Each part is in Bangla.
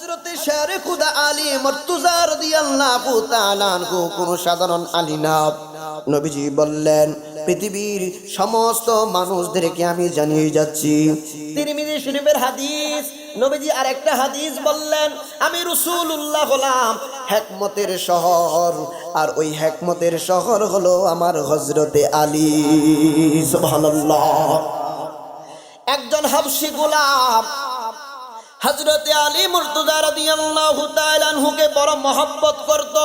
হযরতে শেরে খুদা আলী মুর্তজা রাদিয়াল্লাহু তাআলা আনহু কোন সাধারণ আলী না। নবীজি বললেন, পৃথিবীর সমস্ত মানুষদেরকে আমি জানিয়ে যাচ্ছি। তিরমিজি শরীফের হাদিস। নবীজি আরেকটা হাদিস বললেন, আমি রাসূলুল্লাহ হলাম হিকমতের শহর, আর ওই হিকমতের শহর হলো আমার হযরতে আলী। সুবহানাল্লাহ। একজন হাবশী গোলাম হযরতে আলী মুর্তজা রাদিয়াল্লাহু তাআলা আনহুকে বড় মহব্বত করত,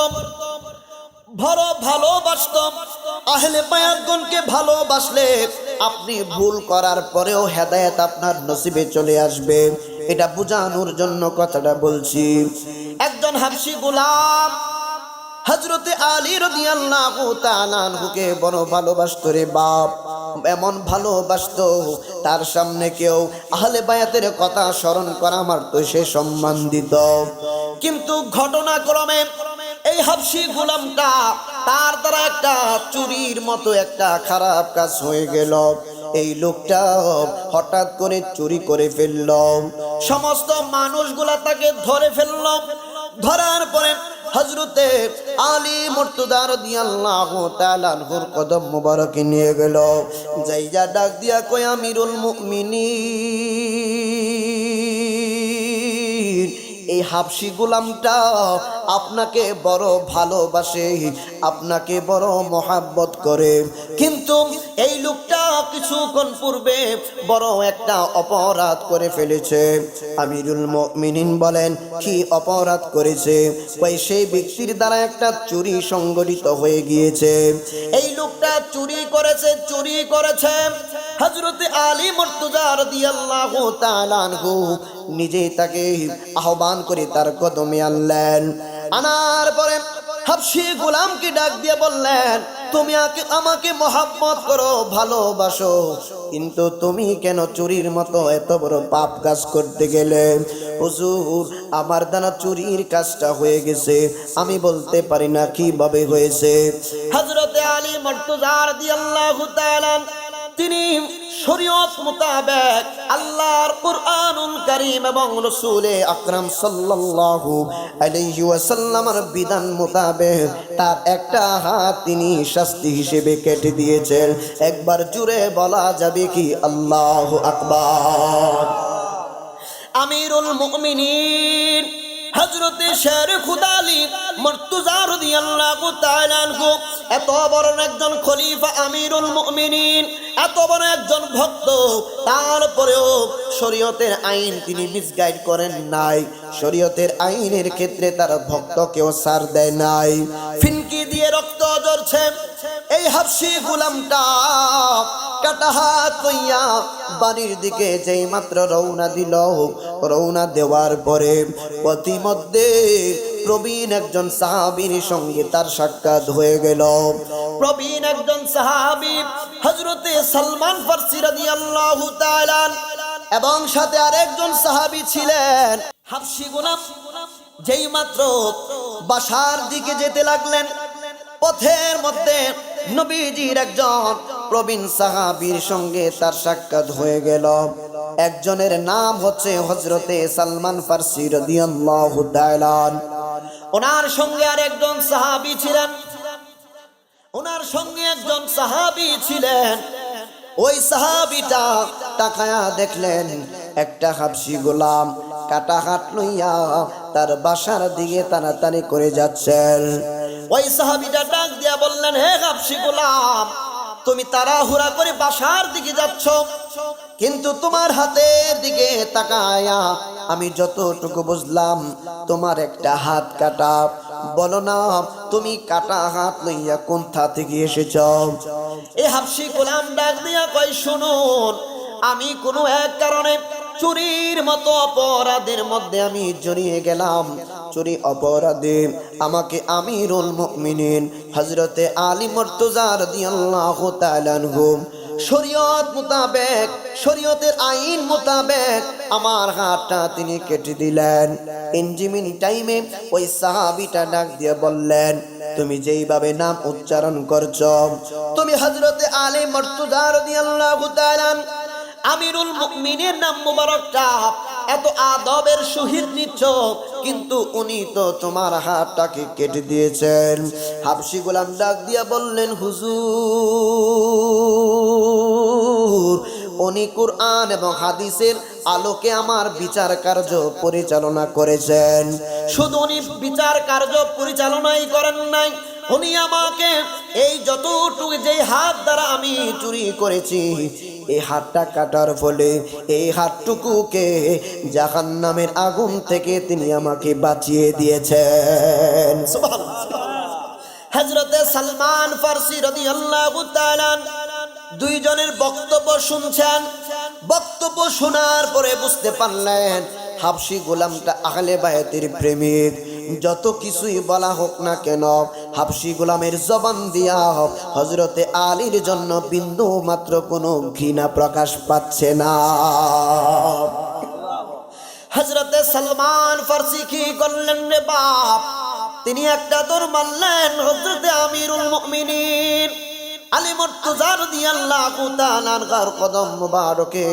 বড় ভালোবাসত। আহলে বায়াতগণকে ভালোবাসলে আপনি ভুল করার পরেও হেদায়েত আপনার নসিবে চলে আসবে, এটা বোঝানোর জন্য কথাটা বলছি। একজন হাবশী গোলাম হযরতে আলী রাদিয়াল্লাহু তাআলা আনহুকে বড় ভালোবাসতো রে বাপ, এমন ভালোবাসতো তার সামনে কেউ আহলে বায়াতের কথা স্মরণ করা মারতো সে সম্মান দিত। কিন্তু ঘটনাক্রমে এই হাবশী গোলামটা তার দ্বারা একটা চুরির মতো একটা খারাপ কাজ হয়ে গেল। এই লোকটা হঠাৎ করে চুরি করে ফেলল। সমস্ত মানুষগুলা তাকে ধরে ফেলল। ধরার পরে হযরতে আলী মুর্তজা রাদিয়াল্লাহু তাআলা আনহুর কদম মোবারকে নিয়ে গেল। যাইয়া ডাক দিয়া কয়, আমিরুল মুমিনিন, এই হাবশী গোলামটা আপনাকে বড় ভালোবাসে, আপনাকে বড় মহব্বত করে, কিন্তু এই লোকটা কিছুক্ষণ পূর্বে বড় একটা অপরাধ করে ফেলেছে। আমিরুল মুমিনিন বলেন, কি অপরাধ করেছে? ওই সেই ব্যক্তির দ্বারা একটা চুরি সংগঠিত হয়ে গিয়েছে। এই লোকটা চুরি করেছে। হযরতে আলী মুর্তজা রাদিয়াল্লাহু তাআলা আনহু নিজেই তাকে আহ্বান করে তার কদমে আনলেন। আনার পরে হাবশী গোলামকে ডাক দিয়ে বললেন, তুমি আমাকে মহব্বত করো, ভালোবাসো, কিন্তু তুমি কেন চুরির মতো এত বড় পাপ কাজ করতে গেলে? হুজুর, আমার দ্বারা চুরির কাজটা হয়ে গেছে, আমি বলতে পারি না কিভাবে হয়েছে। হযরতে আলী মুর্তজা রাদিয়াল্লাহু তাআলা তিনি শরীয়ত মোতাবেক আল্লাহর কুরআনুল কারীম এবং রাসূলে আকরাম সাল্লাল্লাহু আলাইহি ওয়াসাল্লামের বিধান মোতাবেক তার একটা হাত তিনি শাস্তি হিসেবে কেটে দিয়েছেন। একবার জুড়ে বলা যাবে কি আল্লাহু আকবার। আমিরুল মুমিনিন হযরতে শেরে খুদা আলী মুর্তজা রাদিয়াল্লাহু তাআলা আনহু এত বড় একজন খলিফা, আমিরুল মুমিনিন, এত বড় একজন ভক্ত, তারপরেও শরীয়তের আইন তিনি মিসগাইড করেন নাই। শরীয়তের আইনের ক্ষেত্রে তার ভক্তকেও ছাড় দেয় নাই। ফিনকি দিয়ে রক্ত ঝরছে। এই হাবশী গোলামটা কাটা হাত লইয়া বাড়ির দিকে যেই মাত্র রওনা দিল, রওনা দেওয়ার পরে পথিমধ্যে প্রবীণ একজন সাহাবীর সঙ্গে তার সাক্ষাৎ হয়ে গেল। প্রবীণ একজন সাহাবী হযরতে সালমান ফারসি রাদিয়াল্লাহু তাআলা এবং সাথে আরেকজন সাহাবী ছিলেন। হাবশী গোলাম যেই মাত্র বাসার দিকে যেতে লাগলেন, পথের মধ্যে নবীজির একজন প্রবীণ সাহাবীর সঙ্গে তার সাক্ষাৎ হয়ে গেল। একজনের নাম হচ্ছে হযরতে সালমান ফারসি রাদিয়াল্লাহু তাআলা। ওনার সঙ্গে আরেকজন সাহাবী ছিলেন। ওই সাহাবীটা তাকায়া দেখলেন একটা হাবশী গোলাম কাটা হাত লইয়া তার বাসার দিকে তাড়াতাড়ি করে যাচ্ছেন। ওই সাহাবীটা ডাক দিয়া বললেন, হে হাবশী গোলাম, তুমি তাড়াহুড়া করে বাসার দিকে যাচ্ছ, কিন্তু তোমার হাতের দিকে তাকায়া আমি যতটুকু বুঝলাম তোমার একটা হাত কাটা। বলো না, তুমি কাটা হাত লইয়া কোথা থেকে এসেছ? এই হাবশী গোলাম ডাক দিয়া কয়, শুনুন, আমি কোনো এক কারণে চুরির মতো অপরাধের মধ্যে আমি জড়িয়ে গেলাম। চুরি অপরাধে আমাকে আমিরুল মুমিনিন হযরতে আলী মুর্তজা রাদিয়াল্লাহু তাআলা আনহু শরীয়ত মোতাবেক, শরীয়তের আইন মোতাবেক আমার হাতটা তিনি কেটে দিলেন। ইনজিমিনি টাইমে ওই সাহাবীটা ডাক দিয়ে বললেন, তুমি যেইভাবে নাম উচ্চারণ করছো, তুমি হযরতে আলী মুর্তজা রাদিয়াল্লাহু তাআলা আমিরুল মুমিনিনের নাম মুবারকটা এত আদবের সহিত নিচ্ছ, কিন্তু উনি তো তোমার হাতটাকে কেটে দিয়েছেন। হাবশী গোলাম ডাক দিয়া বললেন, হুজুর, উনি কুরআন এবং হাদিসের আলোকে আমার বিচার কার্য পরিচালনা করেছেন। শুধু উনি বিচার কার্য পরিচালনাই করেন নাই, উনি আমাকে এই যতটুকু যে হাত দ্বারা আমি চুরি করেছি, এই হাতটা কাটার ফলে এই হাতটুকুকে জাহান্নামের আগুন থেকে তিনি আমাকে বাঁচিয়ে দিয়েছেন। সুবহানাল্লাহ। হযরতে সালমান ফারসি রাদিয়াল্লাহু তাআলা দুইজনের বক্তব্য শুনছেন। বক্তব্য শোনার পরে বুঝতে পারলেন হাবশী গোলামটা আহলে বায়াতের প্রেমিক। যত কিছুই বলা হোক না কেন, হাবশী গোলামের জবান দিয়া হযরতে আলীর জন্য বিন্দু মাত্র কোনো ঘৃণা প্রকাশ পাচ্ছে না। হযরতে সালমান ফারসি কি করলেন রে বাপ, তিনি একটা দৌড় মারলেন হযরতে আমিরুল মুমিনিন আলী মুর্তজা রাদিয়াল্লাহু তাআলা আনহুর কদম মুবারকে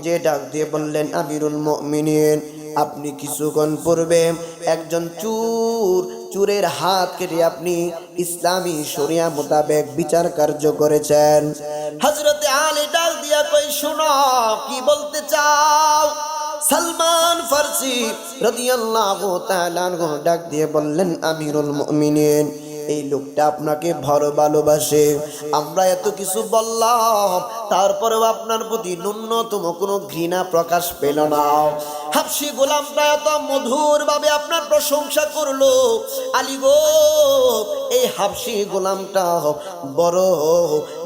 যে ডাক দিয়ে বললেন, আমিরুল মুমিনিন, আপনি কিছুক্ষণ পূর্বে একজন চোরের হাত কেটে আপনি ইসলামী শরিয়া মোতাবেক বিচার কার্য করেছেন। হযরতে আলী ডাক দিয়া কই, শোনো, কি বলতে চাও? সালমান ফারসি রাদিয়াল্লাহু তাআলা আনহু ডাক দিয়ে বললেন, আমিরুল মুমিনিন, এই লোকটা আপনাকে বড় ভালোবাসে। আমরা এত কিছু বললাম, তারপরেও আপনার প্রতি ন্যূনতম কোনো ঘৃণা প্রকাশ পেল না। হাবশী গোলামটা এত মধুর ভাবে আপনার প্রশংসা করলো। আলী গো, এই হাবশী গোলামটা বড়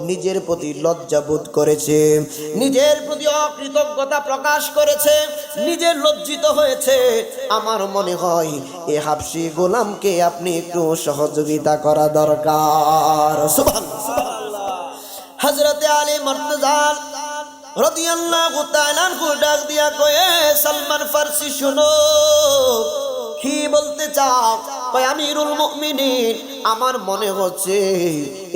নিজের প্রতি লজ্জাবোধ করেছে, নিজের প্রতি অকৃতজ্ঞতা প্রকাশ করেছে, নিজে লজ্জিত হয়েছে। আমার মনে হয় এই হাবশী গোলামকে আপনি একটু সহযোগিতা করা দরকার। সুবহানাল্লাহ। হযরতে আলী মুর্তজা রাদিয়াল্লাহু তাআলা আনহু ডাক দিয়া কয়ে, সালমান ফারসি শুনো, কি বলতে চাও? কয়, আমিরুল মুমিনিন, আমার মনে হচ্ছে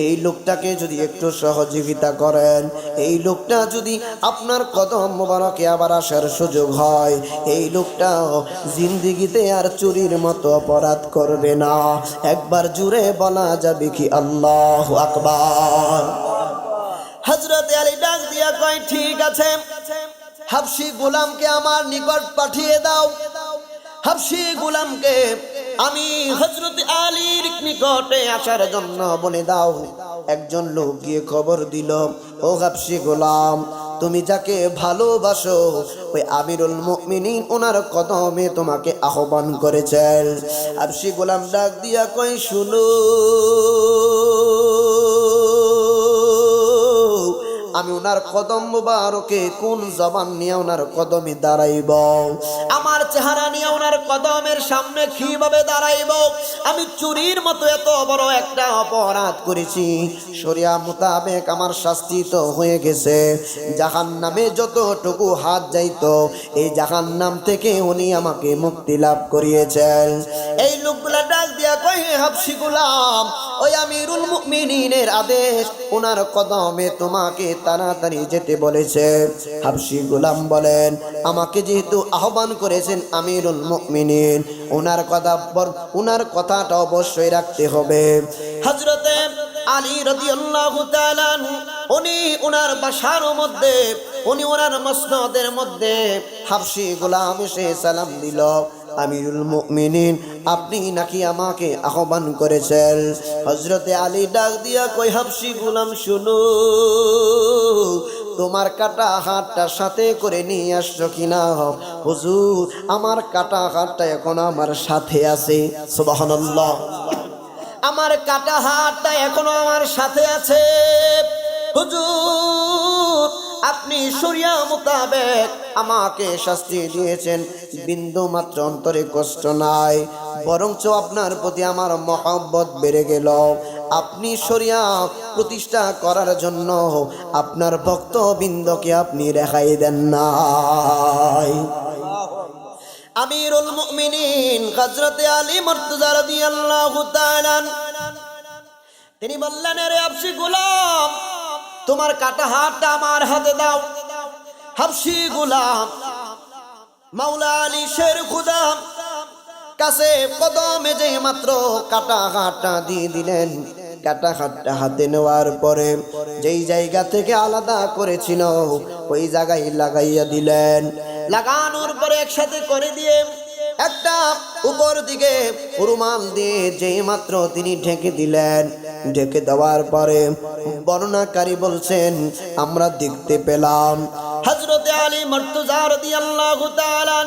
এই লোকটাকে যদি একটু সহযোগিতা করেন, এই লোকটা যদি আপনার কদম মোবারকে আবার আসার সুযোগ হয়, এই লোকটা জিন্দেগিতে আর চুরির মতো অপরাধ করবে না। একবার জুড়ে বলা যাবে কি আল্লাহু আকবার? হযরতে আলী ডাক দিয়া কয়, ঠিক আছে, হাবশী গোলামকে আমার নিকট পাঠিয়ে দাও। হাবশী গোলামকে আমি হযরতে আলীর নিকটে আসার জন্য বলে দাও। একজন লোক গিয়ে খবর দিল, ও হাবশী গোলাম, তুমি যাকে ভালোবাসো ওই আমিরুল মুমিনিন ওনার কদমে তোমাকে আহ্বান করেছেন। হাবশী গোলাম ডাক দিয়া কয়, শুনো, আমি ওনার কদম মুবারকে কোন জবান নিয়ে ওনার কদমে দাঁড়াইব, আমার চেহারা নিয়ে ওনার কদমের সামনে কিভাবে দাঁড়াইব? আমি চুরির মতো এত বড় একটা অপরাধ করেছি, শরিয়া মোতাবেক আমার শাস্তি তো হয়ে গেছে। জাহান্নামে যতটুকু হাত যাইতো, এই জাহান্নাম থেকে উনি আমাকে মুক্তি লাভ করিয়েছেন। এই লোকগুলা ডাক দিয়া কয়, হাবশী গোলাম, ওই আমিরুল মুমিনিনের আদেশ, ওনার কদমে তোমাকে তাড়াতাড়ি যেতে বলেছে। হাবশী গোলাম বলেন, আমাকে যেহেতু আহ্বান করেছেন আমিরুল মুমিনিন, ওনার কথাটা অবশ্যই রাখতে হবে। হযরতে আলী রাদিয়াল্লাহু তাআলা উনি ওনার বাসার মধ্যে, উনি ওনার মসনদের মধ্যে হাবশী গোলাম এসে সালাম দিল, আমিরুল মুমিনিন, আপনি নাকি আমাকে আহ্বান করেছেন? হযরতে আলী ডাক দিয়া কই, হাবশী গোলাম শুনো, তোমার কাটা হাতটা সাথে করে নিয়ে আসছো কিনা? হুজুর, আমার কাটা হাতটা এখন আমার সাথে আছে। সুবহানাল্লাহ। আমার কাটা হাতটা এখনো আমার সাথে আছে। হুজুর, আপনি শরিয়া মোতাবেক আমাকে শাস্তি দিয়েছেন, বিন্দু মাত্র অন্তরে কষ্ট নাই, বরঞ্চ আপনার প্রতি আমার মহব্বত বেড়ে গেল। আপনি শরিয়া প্রতিষ্ঠা করার জন্য আপনার ভক্তবৃন্দকে আপনি রেহাই দেন নাই। আমিরুল মুমিনিন হযরতে আলী মুর্তজা রাদিয়াল্লাহু তাআলা তিনি বললেন, রে হাবশী গোলাম, তোমার কাটা হাতটা আমার হাতে দাও। হাবশী গোলাম মাওলা আলী শের খুদা কাছে কদমে যে মাত্র কাটা হাতটা দিয়ে দিলেন, কাটা হাতটা হাতে নেওয়ার পরে যেই জায়গা থেকে আলাদা করেছিল ওই জায়গায় লাগাইয়া দিলেন। লাগানোর পরে একসাথে করে দিয়ে একটা উপর দিকে রুমাল দিয়ে যেই মাত্র তিনি ঢেকে দিলেন, ঢেকে দেওয়ার পরে বর্ণনাকারী বলছেন আমরা দেখতে পেলাম হযরতে আলী মুর্তজা রাদিয়াল্লাহু তাআলা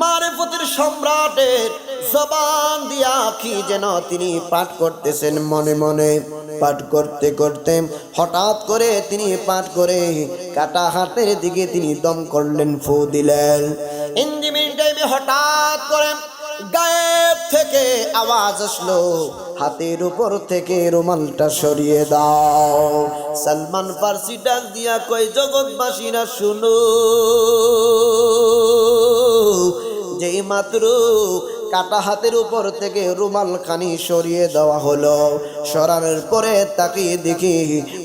মারিফতের সম্রাটের জবান দিয়া কি যেন তিনি পাঠ করতেছেন, মনে মনে পাঠ করতে করতে হঠাৎ করে তিনি পাঠ করে কাটা হাতের দিকে তিনি দম করলেন, ফু দিলেন। ইঞ্জিমিন টাইমে হঠাৎ করে গায়েব থেকে আওয়াজ আসলো, হাতের উপর থেকে রুমালটা সরিয়ে দাও। সালমান ফার্সি ডাক দিয়া কই, জগৎবাসীরা শুনো, যেই মাত্র কাটা হাতের উপর থেকে রুমাল খানি সরিয়ে দেওয়া হলো, সরানোর পরে তাকিয়ে দেখি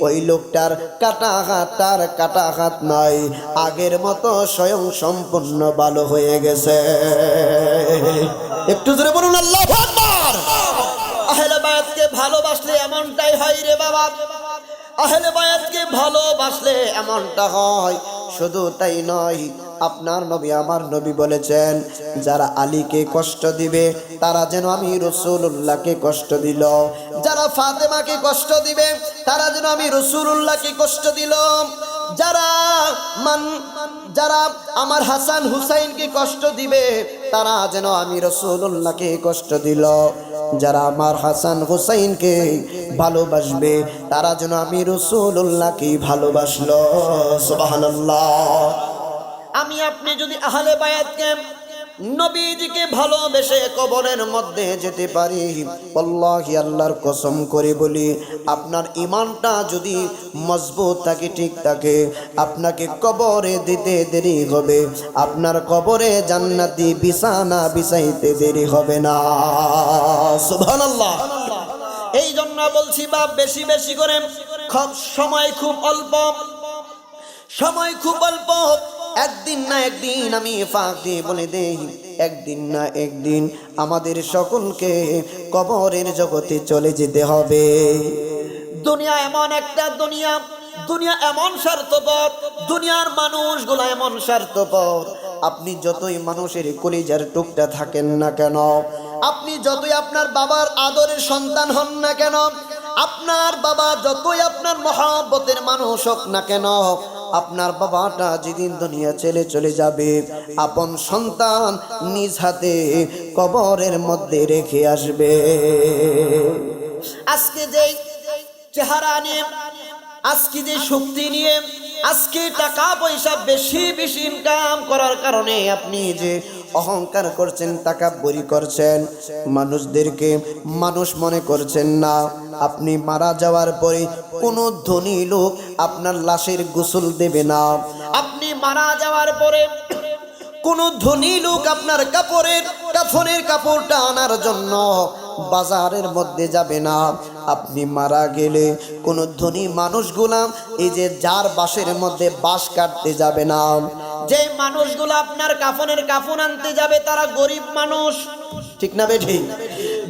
ওই লোকটার কাটা হাত তার কাটা হাত নয়, আগের মতো স্বয়ং সম্পূর্ণ ভালো হয়ে গেছে। একটু জোরে বলুন আল্লাহু আকবার। আহলে বায়াতকে ভালোবাসলে এমনটাই হয় রে বাবা, আহলে বায়াতকে ভালোবাসলে এমনটা হয়। শুধু তাই নয়, আপনার নবী আমার নবী বলেছেন যারা আলীকে কষ্ট দিবে তারা যেন আমি রাসূলুল্লাহকে কষ্ট দিল, যারা ফাতেমাকে কষ্ট দিবে তারা যেন আমি রাসূলুল্লাহকে কষ্ট দিল, যারা আমার হাসান হুসাইনকে কষ্ট দিবে তারা যেন আমি রাসূলুল্লাহকে কষ্ট দিল, যারা আমার হাসান হুসাইনকে ভালোবাসবে তারা যেন আমি রাসূলুল্লাহকে ভালোবাসলো। সুবহানাল্লাহ। আমি আপনি যদি আহলে বায়াতকে নবীজিকে ভালোবেসে কবরের মধ্যে যেতে পারি, আল্লাহি আল্লাহর কসম করে বলি, আপনার ঈমানটা যদি মজবুত থাকে, ঠিক থাকে, আপনাকে কবরে দিতে দেরি হবে, আপনার কবরে জান্নাতি বিছানা বিছাইতে দেরি হবে না। সুবহানাল্লাহ। এই জন্য বলছি বাপ, বেশি বেশি করে, সময় খুব অল্প, সময় খুব অল্প, একদিন না একদিন আমি ফাঁক দিয়ে বলে দেই, একদিন না একদিন আমাদের সকলকে কবরের জগতে চলে যেতে হবে। দুনিয়া এমন একটা দুনিয়া, দুনিয়া এমন স্বার্থপর, দুনিয়ার মানুষগুলো এমন স্বার্থপর। আপনি যতই মানুষের কলিজার টুকটা থাকেন না কেন, আপনি যতই আপনার বাবার আদরের সন্তান হন না কেন, আপনার বাবা যতই আপনার মহব্বতের মানুষ হোক না কেন, আপনার বাবাটা যেদিন দুনিয়া ছেড়ে চলে যাবে, আপন সন্তান নিজ হাতে কবরের মধ্যে রেখে আসবে। আজকে যে চেহারা নিয়ে, আজকে যে শক্তি নিয়ে, আজকে টাকা পয়সা বেশি বেশি ইনকাম করার কারণে আপনি যে অহংকার করছেন, তাকাব্বুরি করছেন, মানুষদেরকে মানুষ মনে করছেন না, আপনি মারা যাওয়ার পরে কোনো ধনী লোক আপনার লাশের গোসল দেবে না, আপনি মারা যাওয়ার পরে কোনো ধনী লোক আপনার কাফনের কাপড়টা আনার জন্য বাজারের মধ্যে যাবে না, আপনি মারা গেলে কোনো ধনী মানুষগুলা এই যে যার বাঁশের মধ্যে বাঁশ কাটতে যাবে না, যে মানুষগুলো আপনার কাফনের কাফন আনতে যাবে তারা গরিব মানুষ, ঠিক না বেঠিক?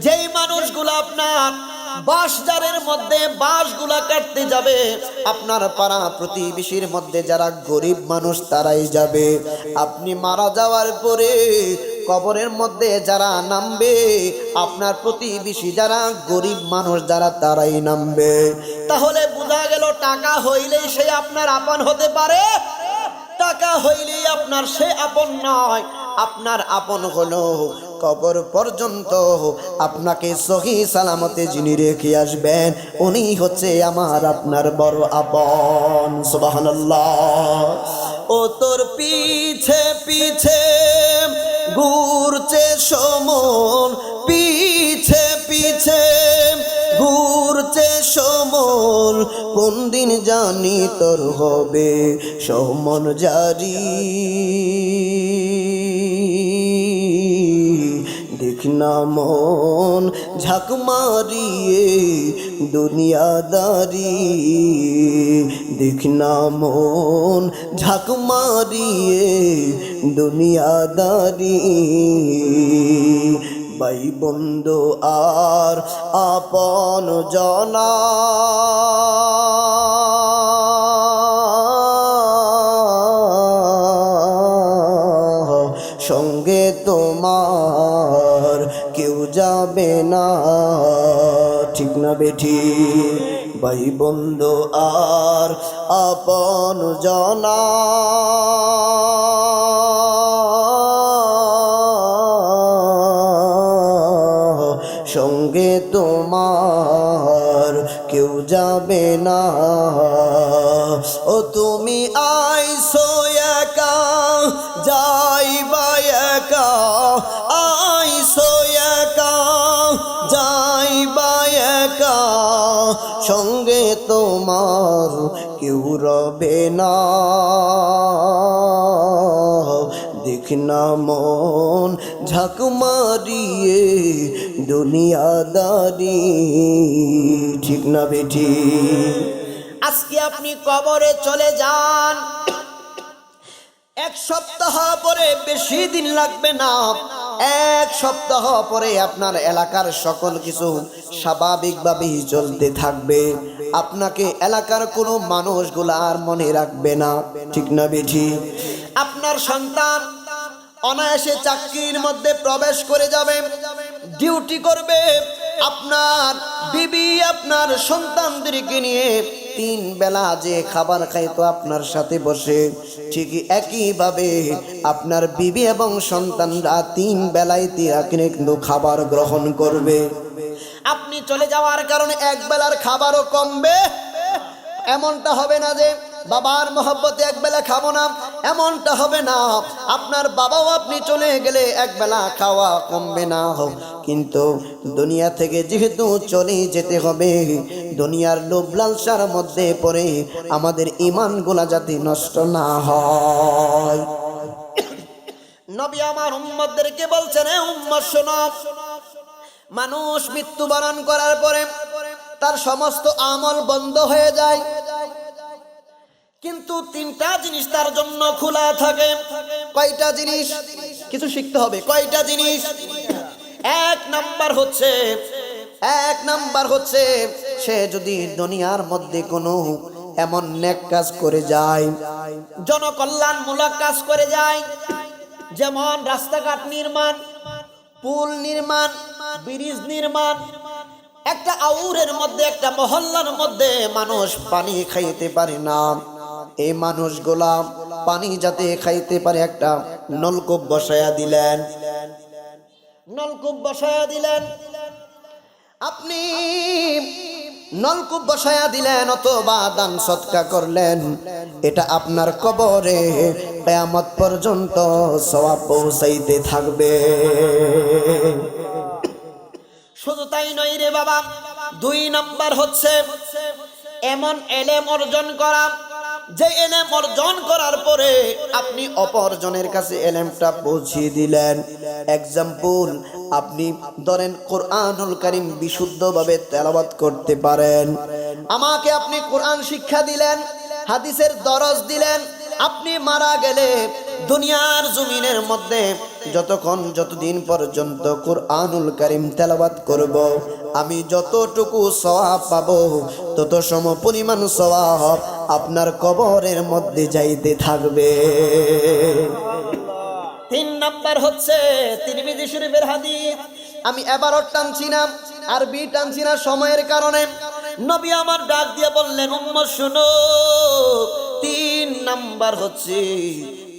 যেই মানুষগুলো আপনার বাঁশজারের মধ্যে বাঁশগুলা কাটতে যাবে, আপনার পাড়া প্রতিবেশীর মধ্যে যারা গরিব মানুষ তারাই যাবে। আপনি মারা যাওয়ার পরে কবরের মধ্যে যারা নামবে, আপনার প্রতিবেশী যারা গরিব মানুষ যারা তারাই নামবে। তাহলে বোঝা গেল টাকা হইলেই সে আপনার আপন হতে পারে, টাকা হইলেই আপনার সে আপন নয়। আপনার আপন হলো কবর পর্যন্ত আপনাকে সহি সালামতে যিনি রেখে আসবেন, উনি হচ্ছে আমার আপনার বড় আপন। সুবহানাল্লাহ। ও তোর পিছে পিছে ঘুরছে সমন, পিছে পিছে ঘুরছে সমন, কোন দিন জানি তোর হবে সমন জারি, দেখ না মন ঝাঁক মারিয়ে দুনিয়াদারি, দেখ না মন ঝাঁক মারিয়ে দুনিয়াদারি। ভাই বন্ধু আর আপন জনা সঙ্গে তোমার কেউ যাবে না, ঠিক না বেঠি? ভাই বন্ধু আর আপন জনা সঙ্গে তোমার কেউ যাবে না। ও তুমি আইসো একা যাইবা একা, আইসো একা যাইবা একা, সঙ্গে তোমার কেউ রবে না। দেখ না মন ঝাঁক মারিয়ে দুনিয়াদারি, ঠিক না বেঠি? আজকে আপনি কবরে চলে যান, এক সপ্তাহ পরে, বেশি দিন লাগবে না, এক সপ্তাহ পরে আপনার এলাকার সকল কিছু স্বাভাবিকভাবেই চলতে থাকবে। আপনাকে এলাকার কোনো মানুষগুলো আর মনে রাখবে না, ঠিক না বেঠি? আপনার সন্তান অনায়াসে চাকরির মধ্যে প্রবেশ করে যাবে, ডিউটি করবে। আপনার বিবি আপনার সন্তানদেরকে নিয়ে 3 বেলা যে খাবার খাইতো আপনার সাথে বসে, ঠিক একইভাবে আপনার বিবি এবং সন্তানরা 3 বেলায় কিন্তু খাবার গ্রহণ করবে। আপনি চলে যাওয়ার কারণে 1 বেলার খাবারও কমবে। এমনটা হবে না যে বাবার মহব্বতে 1 বেলা খাবো না, এমনটা হবে না। আপনার বাবাও আপনি চলে গেলে 1 বেলা খাওয়া কমবে না। কিন্তু দুনিয়া থেকে যেহেতু চলে যেতে হবে, দুনিয়ার লোভ লালসার মধ্যে পড়ে আমাদের ঈমানগুলা যাতে নষ্ট না হয়। নবী আমার উম্মতদেরকে বলছেন, এ উম্মত শোনো, মানুষ মৃত্যুবরণ করার পরে তার সমস্ত আমল বন্ধ হয়ে যায়, কিন্তু 3টা জিনিস তার জন্য খোলা থাকে। কয়টা জিনিস? কিছু শিখতে হবে। কয়টা জিনিস? এক নাম্বার হচ্ছে সে যদি দুনিয়ার মধ্যে কোনো এমন নেক কাজ করে যায়, জনকল্যাণমূলক কাজ করে যায়, যেমন রাস্তাঘাট নির্মাণ, পুল নির্মাণ, ব্রিজ নির্মাণ, একটা আউরের মধ্যে, একটা মহল্লার মধ্যে মানুষ পানি খাইতে পারে না, এই মানুষগুলা পানি যাতে খাইতে পারে একটা নলকূপ বসায়া দিলেন, নলকূপ বসায়া দিলেন। আপনি নলকূপ বসায়া দিলেন অথবা দান সদকা করলেন, এটা আপনার কবরে কিয়ামত পর্যন্ত সওয়াব পৌঁছাইতে থাকবে। শুধু তাই নয় রে বাবা, 2 নাম্বার হচ্ছে এমন ইলম অর্জন করা, যে ইলম অর্জন করার পরে আপনি অপরজনের কাছে ইলমটা পৌঁছিয়ে দিলেন। এক্সাম্পল, আপনি ধরেন কোরআনুল কারীম বিশুদ্ধভাবে তেলাওয়াত করতে পারেন, আমাকে আপনি কোরআন শিক্ষা দিলেন, হাদিসের দরজ দিলেন। আপনি মারা গেলে দুনিয়ার জমিনের মধ্যে যতদিন পর্যন্ত কোরআনুল কারীম তেলাওয়াত করব, আমি যতটুকু সওয়াব পাবো তত সম পরিমাণ সওয়াব আপনার কবরের মধ্যে যাইতে থাকবে। 3 নাম্বার হচ্ছে তিরমিজি শরীফের হাদিস, আমি এবারও টানছি না, আরবি টানছি না সময়ের কারণে। নবী আমার ডাক দিয়ে বললেন, উম্মত শুনো, 3 নাম্বার হচ্ছে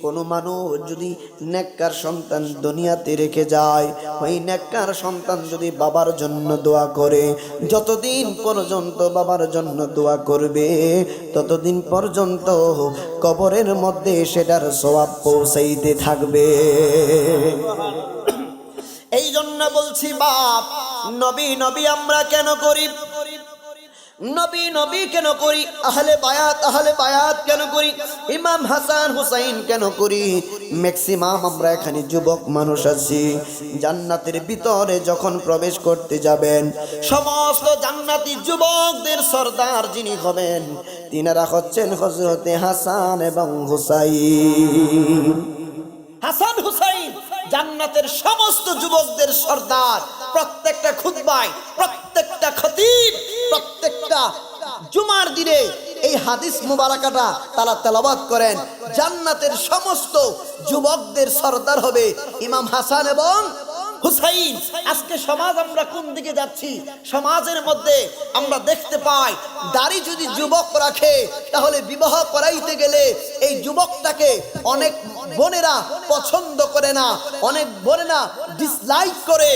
কোন মানুষ যদি নেককার সন্তান দুনিয়াতে রেখে যায়, ওই নেককার সন্তান যদি বাবার জন্য দোয়া করে, যতদিন পর্যন্ত বাবার জন্য দোয়া করবে ততদিন পর্যন্ত কবরের মধ্যে সেটার সওয়াব পৌঁছাইতে থাকবে। এই জন্য বলছি বাপ, নবী নবী আমরা কেন করি? নবী নবী কেন করি, আহলে বায়াত কেন করি, ইমাম হাসান হুসাইন কেন করি? ম্যাক্সিমাম আমরা এখানে যুবক মানুষ আছি। জান্নাতের ভিতরে যখন প্রবেশ করতে যাবেন, সমস্ত জান্নাতি যুবকদের সর্দার যিনি হবেন, তিনারা হচ্ছেন হযরতে হাসান এবং হুসাইন। হাসান হুসাইন জান্নাতের সমস্ত যুবকদের সর্দার। প্রত্যেকটা খুতবায়, প্রত্যেকটা খতিব, প্রত্যেকটা জুমার দিনে এই হাদিস মুবারাকাটা তারা তেলাওয়াত করেন। জান্নাতের সমস্ত যুবকদের সর্দার হবে ইমাম হাসান এবং হুসাইন। আজকে সমাজ আমরা কোন দিকে যাচ্ছি? সমাজের মধ্যে আমরা দেখতে পাই, দাড়ি যদি যুবক রাখে তাহলে বিবাহ করাইতে গেলে এই যুবকটাকে অনেক বোনেরা পছন্দ করে না, অনেক বোনেরা ডিসলাইক করে।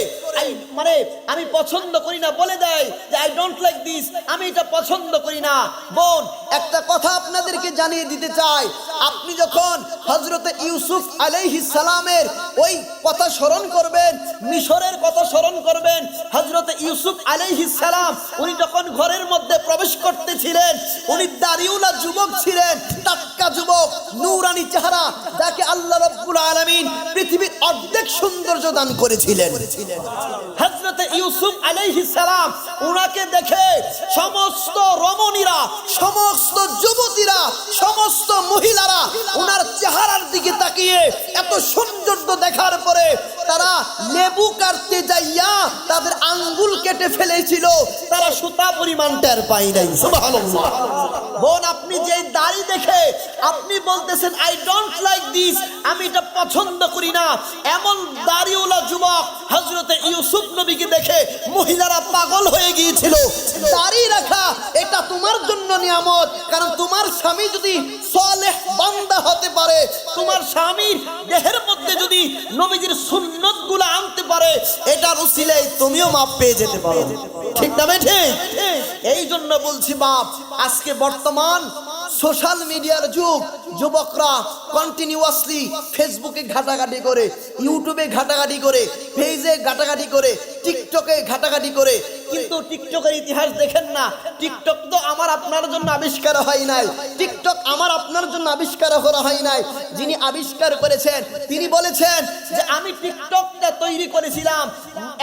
আমি পছন্দ করি না বলে দেয় যে আই ডোন্ট লাইক দিস, আমি এটা পছন্দ করি না। বোন, একটা কথা আপনাদেরকে জানিয়ে দিতে চাই, আপনি যখন হযরতে ইউসুফ আলাইহিস সালামের ওই কথা স্মরণ করবেন, মিশরের কথা স্মরণ করবেন, হযরতে ইউসুফ আলাইহিস সালাম উনি যখন ঘরের মধ্যে প্রবেশ করতেছিলেন, উনি দাড়িওয়ালা যুবক ছিলেন, টাটকা যুবক, নূরানি চেহারা, যাকে আল্লাহ রাব্বুল আলামিন পৃথিবীর অর্ধেক সৌন্দর্য দান করেছিলেন। হযরতে ইউসুফ আলাইহিস সালাম উনাকে দেখে সমস্ত রমণীরা, সমস্ত যুবতীরা, সমস্ত মহিলারা উনার চেহারার দিকে তাকিয়ে এত সৌন্দর্য দেখার পরে তারা লেবু কাটতে যাইয়া তাদের আঙ্গুল কেটে ফেলেছিল, তারা সুতা পরিমাণ টের পায় নাই। সুবহানাল্লাহ। বোন, আপনি যে দাড়ি দেখে আপনি বলতেছেন আই ডোন্ট লাইক দিস, আমি এটা পছন্দ করি না, এমন দাড়িওয়ালা যুবক হযরতে ইউসুফ নবীকে দেখে মহিলারা পাগল হয়ে গিয়েছিল। দাড়ি রাখা এটা তোমার জন্য নিয়ামত, কারণ তোমার স্বামী যদি সালেহ বান্দা হতে পারে, তোমার স্বামীর দেহের মধ্যে যদি নবীজির সুন্নতগুলো আনতে পারে, এটার উসিলায় তুমিও মাপ পেয়ে যেতে পারো। ঠিক না ঠিক? এই জন্য বলছি বাপ, আজকে বর্তমান সোশ্যাল মিডিয়ার যুগ, যুবকরা কন্টিনিউয়াসলি ফেসবুকে ঘাটাঘাটি করে, ইউটিউবে ঘাটাঘাটি করে, পেজে ঘাটাঘাটি করে, টিকটকে ঘাটাঘাটি করে। কিন্তু টিকটকের ইতিহাস দেখেন না, টিকটক তো আমার আপনার জন্য আবিষ্কার হয় নাই, টিকটক আমার আপনার জন্য আবিষ্কার করা হয় নাই। যিনি আবিষ্কার করেছেন তিনি বলেছেন যে আমি টিকটকটা তৈরি করেছিলাম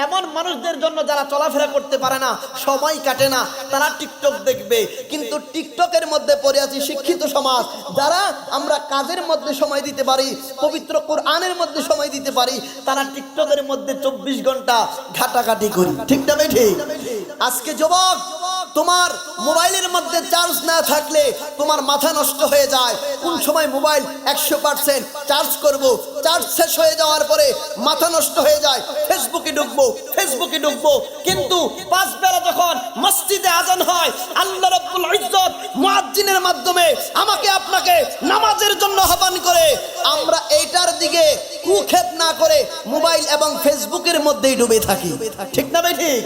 এমন মানুষদের জন্য যারা চলাফেরা করতে পারে না, সময় কাটে না, তারা টিকটক দেখবে। কিন্তু টিকটকের মধ্যে পড়ে আছি শিক্ষিত সমাজ, যারা আমরা কাজের মধ্যে সময় দিতে পারি, পবিত্র কোরআনের মধ্যে সময় দিতে পারি, তারা টিকটকের মধ্যে 24 ঘন্টা ঘাটাঘাটি করি। ঠিক না ঠিক? আজকে যুবক, তোমার মোবাইলের মধ্যে চার্জ না থাকলে তোমার মাথা নষ্ট হয়ে যায়। কোন সময় মোবাইল 100% চার্জ করব, চার্জ শেষ হয়ে যাওয়ার পরে মাথা নষ্ট হয়ে যায়, ফেসবুকে ঢুকবো। কিন্তু 5 বেলা যখন মসজিদে আজান হয়, আল্লাহ রাব্বুল ইজ্জত মুয়াজ্জিনের মাধ্যমে আমাকে আপনাকে নামাজের জন্য আহ্বান করে, আমরা এইটার দিকে কুক্ষেপ না করে মোবাইল এবং ফেসবুকের মধ্যেই ডুবে থাকি। ঠিক না ভাই? ঠিক।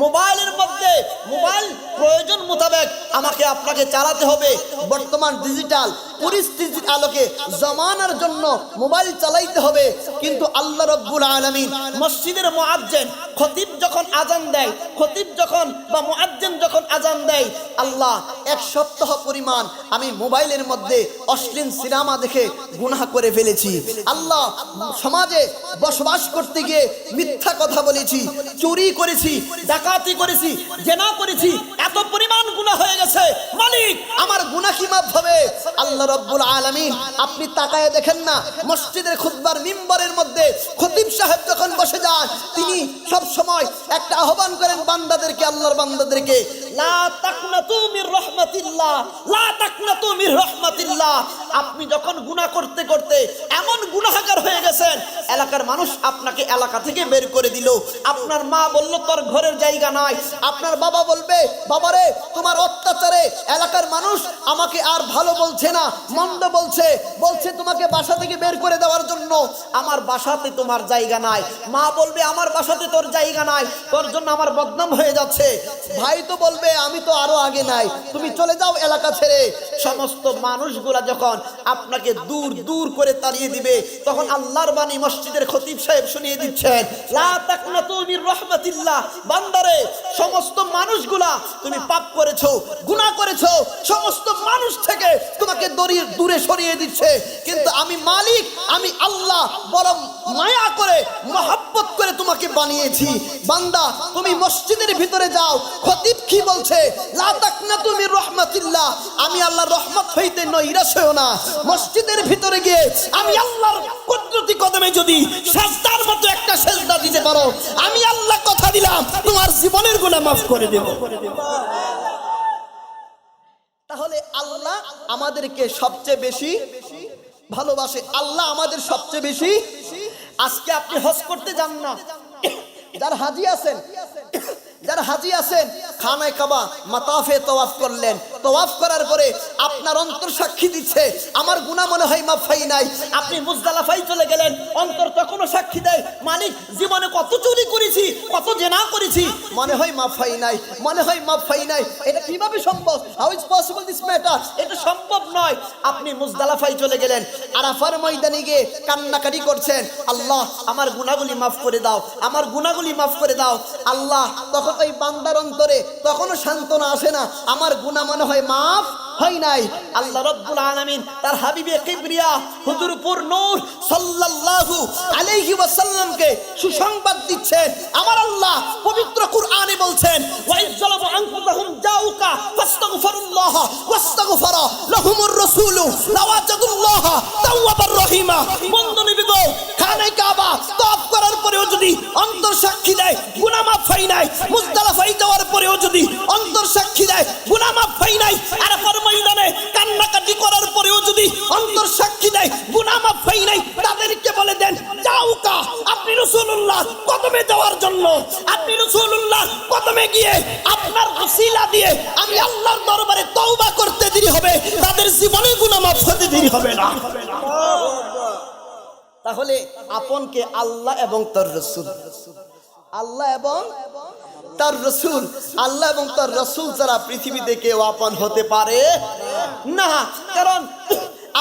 মোবাইলের মধ্যে, মোবাইল প্রয়োজন মোতাবেক আমাকে আপনাকে চালাতে হবে। বর্তমান ডিজিটাল পরিস্থিতির আলোকে জামানার জন্য মোবাইল চালাইতে হবে। কিন্তু আল্লাহ রাব্বুল আলামিন মসজিদের মুয়াজ্জিন খতিব যখন আজান দেয়, খতিব যখন বা মুয়াজ্জিন যখন আজান দেয়, আল্লাহ 1 সপ্তাহ পরিমাণ আমি মোবাইলের মধ্যে অশ্লীল সিনেমা দেখে গুনাহ করে ফেলেছি। আল্লাহ, সমাজে বসবাস করতে গিয়ে মিথ্যা কথা বলেছি, চুরি করেছি, ডাকাতি করেছি, জেনা করেছি, এত পরিমাণ গুনাহ হয়ে গেছে। মালিক, আমার গুনাহ কি মাফ হবে? আল্লাহ রাব্বুল আলামিন, আপনি তাকায় দেখেন না, মসজিদের খুতবার মিম্বরের মধ্যে খতিব সাহেব যখন বসে যান, তিনি সব সময় একটা আহ্বান করেন বান্দাদেরকে, আল্লাহর বান্দাদেরকে, লা তাকনাতু মির রাহমাতিল্লাহ, লা তাকনাতু মির রাহমাতিল্লাহ। আপনি যখন গুনাহ করতে করতে এমন গুনাহগার হয়ে গেছেন, এলাকার মানুষ আপনাকে এলাকা থেকে বের করে দিল, আপনার মা বলল তোর ঘরের জায়গা নাই, আপনার বাবা বলবে বাবারে তোমার অত্যাচারে এলাকার মানুষ আমাকে আর ভালো বলছে না, মন্দ বলছে, তোমাকে বাসা থেকে বের করে দেওয়ার জন্য। আমার বাসাতে তোমার জায়গা নাই। মা বলবে আমার বাসাতে তোর জায়গা নাই, তোর জন্য আমার বদনাম হয়ে যাচ্ছে। ভাই তো বলবে আমি তো আরো আগে নাই, তুমি চলে যাও এলাকা ছেড়ে। সমস্ত মানুষগুলা যখন আপনাকে দূর দূর করে তাড়িয়ে দিবে, তখন আল্লাহর বাণী মসজিদের খতিব সাহেব শুনিয়ে দিচ্ছেন, লা তাকনাতু মির রাহমাতিল্লাহ, বান্দারে সমস্ত মানুষগুলা তুমি পাপ করেছো, গুনাহ করেছো, সমস্ত মানুষ থেকে তোমাকে দূরে সরিয়ে দিচ্ছে, কিন্তু আমি মালিক, আমি আল্লাহ বড় মায়া করে মহব্বত করে তোমাকে বানিয়েছি। বান্দা তুমি মসজিদের ভিতরে যাও, খতিব কি বলছে, লা তাকনাতু মির রাহমাতিল্লাহ, আমি আল্লাহর রহমত হইতে নৈরাশ হও না। মসজিদের ভিতরে গিয়ে আমি আল্লাহর কুদরতি কদমে যদি সাজদার মতো একটা সেজদা দিতে পারো, আমি আল্লাহ কথা দিলাম তোমার জীবনের গুনাহ মাফ করে দেব। তাহলে আল্লাহ আমাদেরকে সবচেয়ে বেশি ভালোবাসে, আল্লাহ আমাদের সবচেয়ে বেশি। আজকে আপনি হজ করতে যান না, যারা হাজি আছেন খানায় কাবা মাতাফে তওয়াফ করলেন, তওয়াফ করার পরে আপনার অন্তর সাক্ষী দিচ্ছে আমার গুনাহ মনে হয় মাফ হয় নাই। আপনি মুজদালিফায় চলে গেলেন, অন্তর তখনও সাক্ষী দেয় মালিক জীবনে কত চুরি করেছি, কত জেনা করেছি, মনে হয় মাফ হয় নাই, মনে হয় মাফ হয় নাই। এটা কিভাবে সম্ভব? How is possible this matter? এটা সম্ভব নয়। আপনি মুজদালিফায় চলে গেলেন, আরাফার ময়দানে গিয়ে কান্নাকাটি করছেন, আল্লাহ আমার গুনাহগুলি মাফ করে দাও, আমার গুনাহগুলি মাফ করে দাও। আল্লাহ তখন ওই বান্দার অন্তরে তখনও সান্ত্বনা আসে না, আমার গুনাহ মনে হয় মাফ হয় নাই। আল্লাহ রাব্বুল আলামিন তার হাবিবে কিবরিয়া হুজুরপুর নূর সাল্লাল্লাহু আলাইহি ওয়াসাল্লামকে সুসংবাদ দিচ্ছেন। আমার আল্লাহ পবিত্র কুরআনে বলছেন, ওয়া ইযলামু আনফুসাহুম জাউকা ফাস্তাগফিরুল্লাহ ওয়াস্তাগফারা লাহুমুর রাসূলু লাওয়াজাদুল্লাহ তাওয়াবার রহিমা। বন্ধু নবী গো, খানায় কাবা তওয়াফ করার পরেও যদি অন্তর সাক্ষী দেয় গুনাহ মাফ হয় নাই, মুজদালিফায় যাওয়ার পরেও যদি অন্তর সাক্ষী দেয় গুনাহ মাফ হয় নাই, আরাফার ময়দানে কান্নাকাটি করার পরেও যদি অন্তর সাক্ষী দেয় গুনাহ মাফ হয় নাই, তাদেরকে বলে দেন যাওকা, আপনি রাসূলুল্লাহ কদমে যাওয়ার জন্য, আপনি রাসূলুল্লাহ কদমে গিয়ে আপনার ওসিলা দিয়ে আমি আল্লাহর দরবারে তওবা করতে দেরি হবে, তাদের জীবনে গুনাহ মাফ হতে দেরি হবে না। তাহলে আপনকে আল্লাহ এবং তার রাসূল, আল্লাহ এবং তার রাসূল, আল্লাহ এবং তার রাসূল ছাড়া পৃথিবীতে কেউ আপন হতে পারে না। কারণ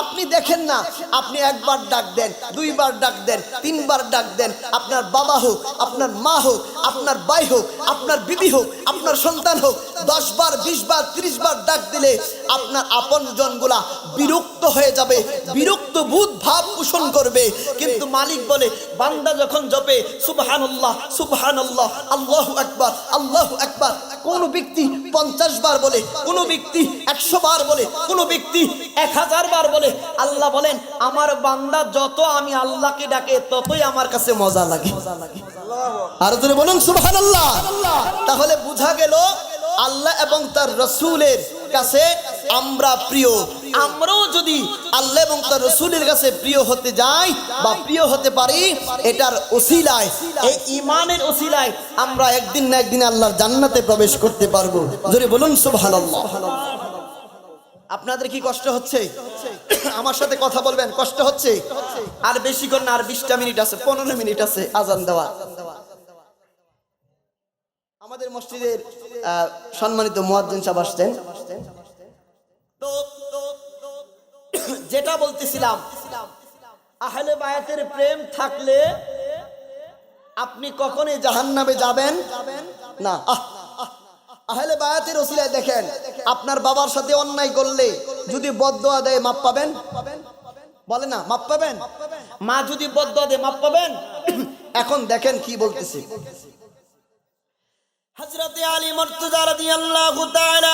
আপনি দেখেন না, আপনি একবার ডাক দেন, দুইবার ডাক দেন, তিনবার ডাক দেন, আপনার বাবা হোক, আপনার মা হোক, আপনার ভাই হোক, আপনার বিবি হোক, আপনার সন্তান হোক, 10 বার 20 বার 30 বার ডাক দিলে আপনার আপনজনগুলা বিরক্ত হয়ে যাবে, বিরক্ত বোধ ভাব পোষণ করবে। কিন্তু মালিক বলে বান্দা যখন জপে সুবহানাল্লাহ সুবহানাল্লাহ আল্লাহু আকবার আল্লাহু আকবার, কোন ব্যক্তি 50 বার বলে, কোন ব্যক্তি 100 বার বলে, কোন ব্যক্তি 1000 বার বলে, আল্লাহ বলেন আমার বান্দা যত আমি আল্লাহকে ডাকে ততই আমার কাছে মজা লাগে। আর যদি বলুন সুবহানাল্লাহ। তাহলে বোঝা গেল আল্লাহ এবং তার রাসূলের কাছে আমরা প্রিয়। আমরাও যদি আল্লাহ এবং তার রাসূলের কাছে প্রিয় হতে যাই বা প্রিয় হতে পারি, এটার ওসিলায়, এই ঈমানের ওসিলায় আমরা একদিন না একদিন আল্লাহর জান্নাতে প্রবেশ করতে পারবো। যদি বলুন সুবহানাল্লাহ। আপনাদের কি কষ্ট হচ্ছে? আমার সাথে কথা বলবেন, কষ্ট হচ্ছে? আর বেশি করে না, আর 20টা মিনিট আছে, 15 মিনিট আছে আজান দেওয়া। আমাদের মসজিদের সম্মানিত মুয়াজ্জিন সাহেব আসছেন। তো যেটা বলতেছিলাম, আহলে বায়াতের প্রেম থাকলে আপনি কখনোই জাহান্নামে যাবেন না। আহলে বায়াতের ওসিলায় দেখেন, আপনার বাবার সাথে অন্যায় করলে যদি বদদোয়া দেয় মাপ পাবেন? বলে না মাপ পাবেন? মা যদি বদদোয়া দেয় মাপ পাবেন? এখন দেখেন কি বলতেছে হযরতে আলী মুর্তজা রাদিয়াল্লাহু তাআলা